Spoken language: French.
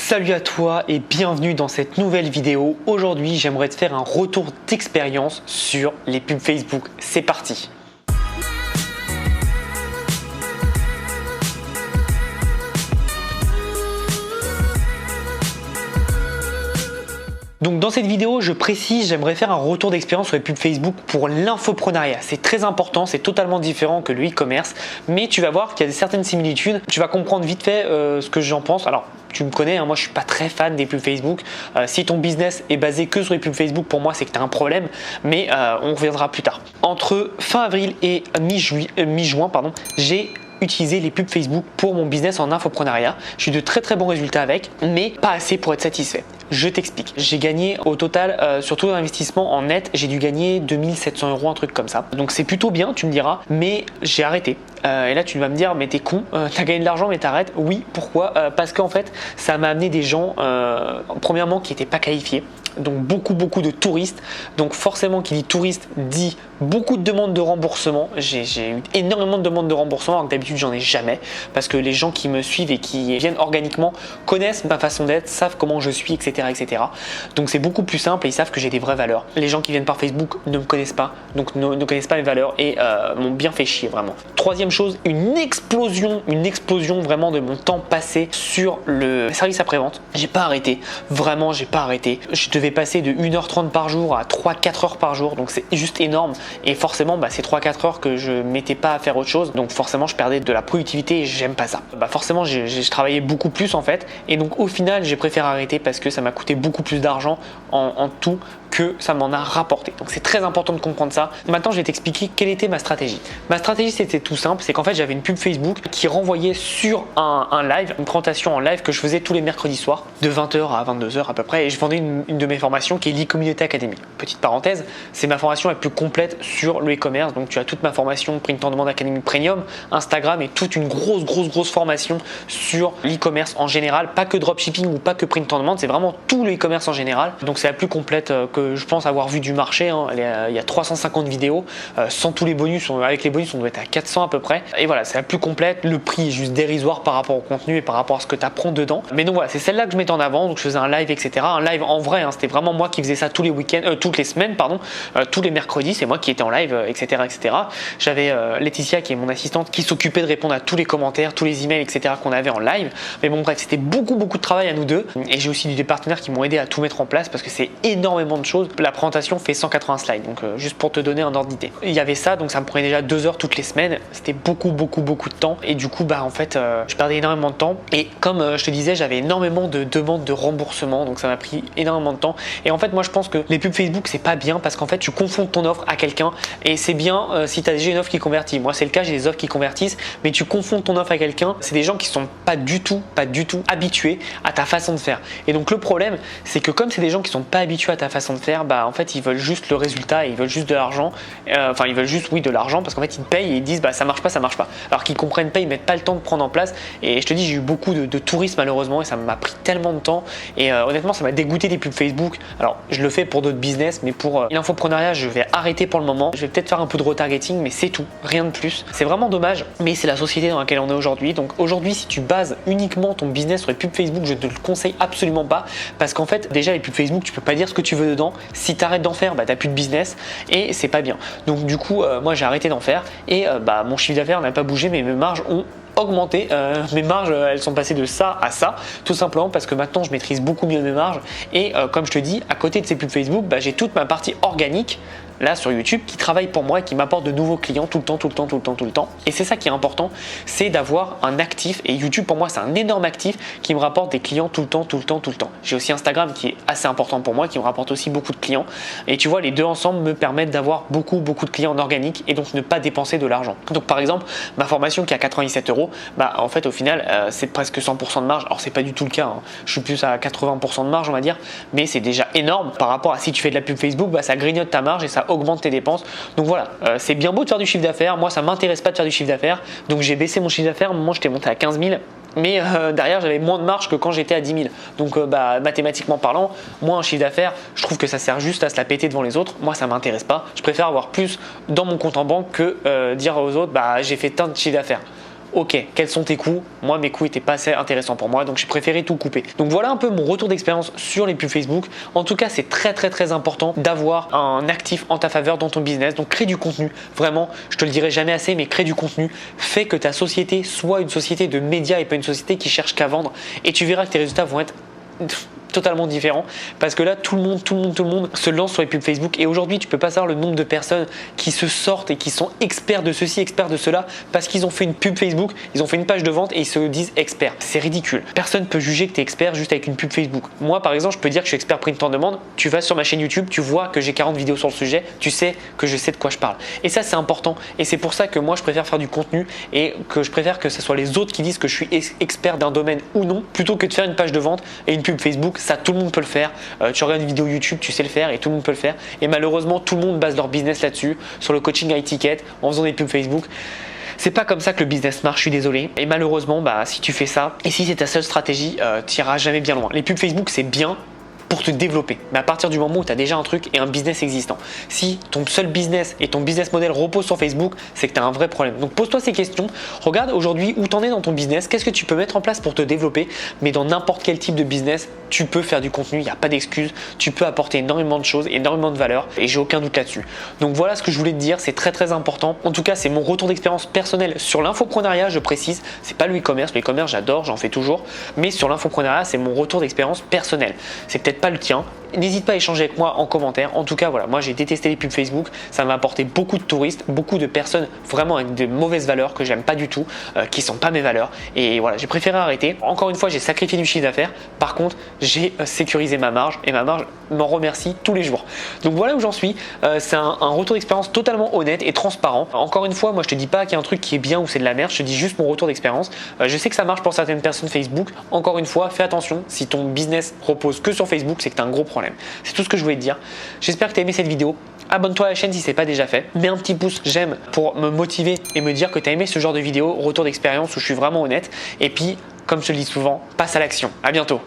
Salut à toi et bienvenue dans cette nouvelle vidéo. Aujourd'hui, j'aimerais te faire un retour d'expérience sur les pubs Facebook. C'est parti! Donc dans cette vidéo, je précise, j'aimerais faire un retour d'expérience sur les pubs Facebook pour l'infoprenariat. C'est très important, c'est totalement différent que le e-commerce, mais tu vas voir qu'il y a certaines similitudes. Tu vas comprendre vite fait ce que j'en pense. Alors, tu me connais, hein, moi je suis pas très fan des pubs Facebook. Si ton business est basé que sur les pubs Facebook, pour moi c'est que tu as un problème, mais on reviendra plus tard. Entre fin avril et mi-juin, j'ai utiliser les pubs Facebook pour mon business en infoprenariat. J'ai eu de très bons résultats avec, mais pas assez pour être satisfait. Je t'explique. J'ai gagné au total, sur tout l'investissement en net, j'ai dû gagner 2700 €, un truc comme ça. Donc c'est plutôt bien, tu me diras, mais j'ai arrêté. Et là tu vas me dire, mais t'es con, t'as gagné de l'argent mais t'arrêtes. Oui, pourquoi? Parce qu'en fait, ça m'a amené des gens, premièrement, qui n'étaient pas qualifiés. Donc beaucoup de touristes. Donc forcément, qui dit touriste dit beaucoup de demandes de remboursement. J'ai eu énormément de demandes de remboursement, alors que d'habitude j'en ai jamais, parce que les gens qui me suivent et qui viennent organiquement connaissent ma façon d'être, savent comment je suis, etc. Donc c'est beaucoup plus simple et ils savent que j'ai des vraies valeurs. Les gens qui viennent par Facebook ne me connaissent pas, donc ne connaissent pas mes valeurs et m'ont bien fait chier vraiment. Troisième chose, une explosion vraiment de mon temps passé sur le service après-vente. J'ai pas arrêté, vraiment j'ai pas arrêté. Je devais passer de 1h30 par jour à 3-4 heures par jour, donc c'est juste énorme. Et forcément, c'est 3-4 heures que je mettais pas à faire autre chose, donc forcément je perdais de la productivité et j'aime pas ça. Forcément j'ai travaillé beaucoup plus en fait, et donc au final j'ai préféré arrêter parce que ça m'a coûté beaucoup plus d'argent en tout que ça m'en a rapporté. Donc c'est très important de comprendre ça. Maintenant je vais t'expliquer quelle était ma stratégie. Ma stratégie c'était tout simple, c'est qu'en fait j'avais une pub Facebook qui renvoyait sur un live, une présentation en live que je faisais tous les mercredis soirs de 20h à 22h à peu près, et je vendais une de mes formations qui est l'e-community academy. Petite parenthèse, c'est ma formation la plus complète sur le e-commerce, donc tu as toute ma formation Print on Demand Academy Premium, Instagram et toute une grosse formation sur l'e-commerce en général, pas que dropshipping ou pas que Print on Demand, c'est vraiment tout le e-commerce en général. Donc c'est la plus complète que je pense avoir vu du marché, hein. Il y a 350 vidéos, sans tous les bonus, avec les bonus on doit être à 400 à peu près, et voilà, c'est la plus complète. Le prix est juste dérisoire par rapport au contenu et par rapport à ce que tu apprends dedans, mais donc voilà, c'est celle-là que je mettais en avant. Donc je faisais un live, etc., un live en vrai, hein. C'était vraiment moi qui faisais ça tous les week-ends, toutes les semaines, tous les mercredis, c'est moi qui étais en live, etc. J'avais Laetitia qui est mon assistante qui s'occupait de répondre à tous les commentaires, tous les emails, etc. qu'on avait en live. Mais bon bref, c'était beaucoup de travail à nous deux, et j'ai aussi des partenaires qui m'ont aidé à tout mettre en place parce que c'est énormément de choses. La présentation fait 180 slides, donc juste pour te donner un ordre d'idée. Il y avait ça, donc ça me prenait déjà 2 heures toutes les semaines. C'était beaucoup de temps, et du coup en fait je perdais énormément de temps, et comme je te disais, j'avais énormément de demandes de remboursement, donc ça m'a pris énormément de temps. Et en fait moi je pense que les pubs Facebook c'est pas bien parce qu'en fait tu confonds ton offre à quelqu'un, et c'est bien si tu as déjà une offre qui convertit. Moi c'est le cas, j'ai des offres qui convertissent, mais tu confonds ton offre à quelqu'un, c'est des gens qui sont pas du tout habitués à ta façon de faire. Et donc le problème c'est que comme c'est des gens qui sont pas habitués à ta façon de faire, en fait ils veulent juste le résultat et ils veulent juste de l'argent, ils veulent juste de l'argent, parce qu'en fait ils te payent et ils disent ça marche pas, alors qu'ils comprennent pas, ils mettent pas le temps de prendre en place. Et je te dis, j'ai eu beaucoup de touristes malheureusement, et ça m'a pris tellement de temps, et honnêtement ça m'a dégoûté des pubs Facebook. Alors je le fais pour d'autres business, mais pour l'infoprenariat je vais arrêter pour le moment. Je vais peut-être faire un peu de retargeting, mais c'est tout, rien de plus. C'est vraiment dommage, mais c'est la société dans laquelle on est aujourd'hui. Donc aujourd'hui, si tu bases uniquement ton business sur les pubs Facebook, je ne te le conseille absolument pas, parce qu'en fait déjà les pubs Facebook tu peux pas dire ce que tu veux dedans. Si tu arrêtes d'en faire, t'as plus de business et c'est pas bien. Donc du coup moi j'ai arrêté d'en faire, et mon chiffre d'affaires n'a pas bougé, mais mes marges ont augmenté. Mes marges elles sont passées de ça à ça, tout simplement parce que maintenant je maîtrise beaucoup mieux mes marges, et comme je te dis, à côté de ces pubs Facebook, j'ai toute ma partie organique là sur YouTube qui travaille pour moi et qui m'apporte de nouveaux clients tout le temps. Et c'est ça qui est important, c'est d'avoir un actif, et YouTube pour moi c'est un énorme actif qui me rapporte des clients tout le temps. J'ai aussi Instagram qui est assez important pour moi, qui me rapporte aussi beaucoup de clients, et tu vois, les deux ensemble me permettent d'avoir beaucoup de clients en organique et donc ne pas dépenser de l'argent. Donc par exemple ma formation qui est à 97 €, en fait au final c'est presque 100% de marge. Alors c'est pas du tout le cas, hein. Je suis plus à 80% de marge on va dire, mais c'est déjà énorme par rapport à si tu fais de la pub Facebook, ça grignote ta marge et ça augmente tes dépenses. Donc voilà, c'est bien beau de faire du chiffre d'affaires, moi ça m'intéresse pas de faire du chiffre d'affaires, donc j'ai baissé mon chiffre d'affaires. Moi j'étais monté à 15 000, mais derrière j'avais moins de marge que quand j'étais à 10 000. Donc mathématiquement parlant, moi un chiffre d'affaires, je trouve que ça sert juste à se la péter devant les autres. Moi ça m'intéresse pas, je préfère avoir plus dans mon compte en banque que dire aux autres j'ai fait tant de chiffre d'affaires. ok, quels sont tes coûts? Moi, mes coûts n'étaient pas assez intéressants pour moi, donc j'ai préféré tout couper. Donc voilà un peu mon retour d'expérience sur les pubs Facebook. En tout cas, c'est très important d'avoir un actif en ta faveur dans ton business. Donc crée du contenu, vraiment, je te le dirai jamais assez, mais crée du contenu, fais que ta société soit une société de médias et pas une société qui cherche qu'à vendre, et tu verras que tes résultats vont être totalement différent, parce que là tout le monde se lance sur les pubs Facebook, et aujourd'hui tu peux pas savoir le nombre de personnes qui se sortent et qui sont experts de ceci, experts de cela, parce qu'ils ont fait une pub Facebook, ils ont fait une page de vente et ils se disent experts. C'est ridicule. Personne peut juger que tu es expert juste avec une pub Facebook. Moi par exemple, je peux dire que je suis expert print on demand. Tu vas sur ma chaîne YouTube, tu vois que j'ai 40 vidéos sur le sujet, tu sais que je sais de quoi je parle, et ça c'est important, et c'est pour ça que moi je préfère faire du contenu et que je préfère que ce soit les autres qui disent que je suis expert d'un domaine ou non, plutôt que de faire une page de vente et une pub Facebook. Ça, tout le monde peut le faire. Tu regardes une vidéo YouTube, tu sais le faire, et tout le monde peut le faire. Et malheureusement, tout le monde base leur business là-dessus, sur le coaching high ticket, en faisant des pubs Facebook. C'est pas comme ça que le business marche, je suis désolé. Et malheureusement, si tu fais ça, et si c'est ta seule stratégie, tu n'iras jamais bien loin. Les pubs Facebook, c'est bien pour te développer, mais à partir du moment où tu as déjà un truc et un business existant. Si ton seul business et ton business model repose sur Facebook, c'est que tu as un vrai problème. Donc pose-toi ces questions, regarde aujourd'hui où tu en es dans ton business, qu'est-ce que tu peux mettre en place pour te développer, mais dans n'importe quel type de business, tu peux faire du contenu, il n'y a pas d'excuse, tu peux apporter énormément de choses, énormément de valeur, et j'ai aucun doute là-dessus. Donc voilà ce que je voulais te dire, c'est très important. En tout cas, c'est mon retour d'expérience personnel sur l'infoprenariat, je précise, c'est pas le e-commerce, le e-commerce j'adore, j'en fais toujours, mais sur l'infoprenariat, c'est mon retour d'expérience personnel. C'est peut-être pas le tien. N'hésite pas à échanger avec moi en commentaire. En tout cas, voilà, moi j'ai détesté les pubs Facebook. Ça m'a apporté beaucoup de touristes, beaucoup de personnes vraiment avec de mauvaises valeurs que j'aime pas du tout, qui sont pas mes valeurs. Et voilà, j'ai préféré arrêter. Encore une fois, j'ai sacrifié du chiffre d'affaires. Par contre, j'ai sécurisé ma marge, et ma marge m'en remercie tous les jours. Donc voilà où j'en suis. C'est un retour d'expérience totalement honnête et transparent. Encore une fois, moi je te dis pas qu'il y a un truc qui est bien ou c'est de la merde. Je te dis juste mon retour d'expérience. Je sais que ça marche pour certaines personnes Facebook. Encore une fois, fais attention. Si ton business repose que sur Facebook, c'est que tu as un gros problème. C'est tout ce que je voulais te dire. J'espère que tu as aimé cette vidéo. Abonne-toi à la chaîne si ce n'est pas déjà fait. Mets un petit pouce j'aime pour me motiver et me dire que tu as aimé ce genre de vidéo, retour d'expérience où je suis vraiment honnête. Et puis, comme je te le dis souvent, passe à l'action. À bientôt.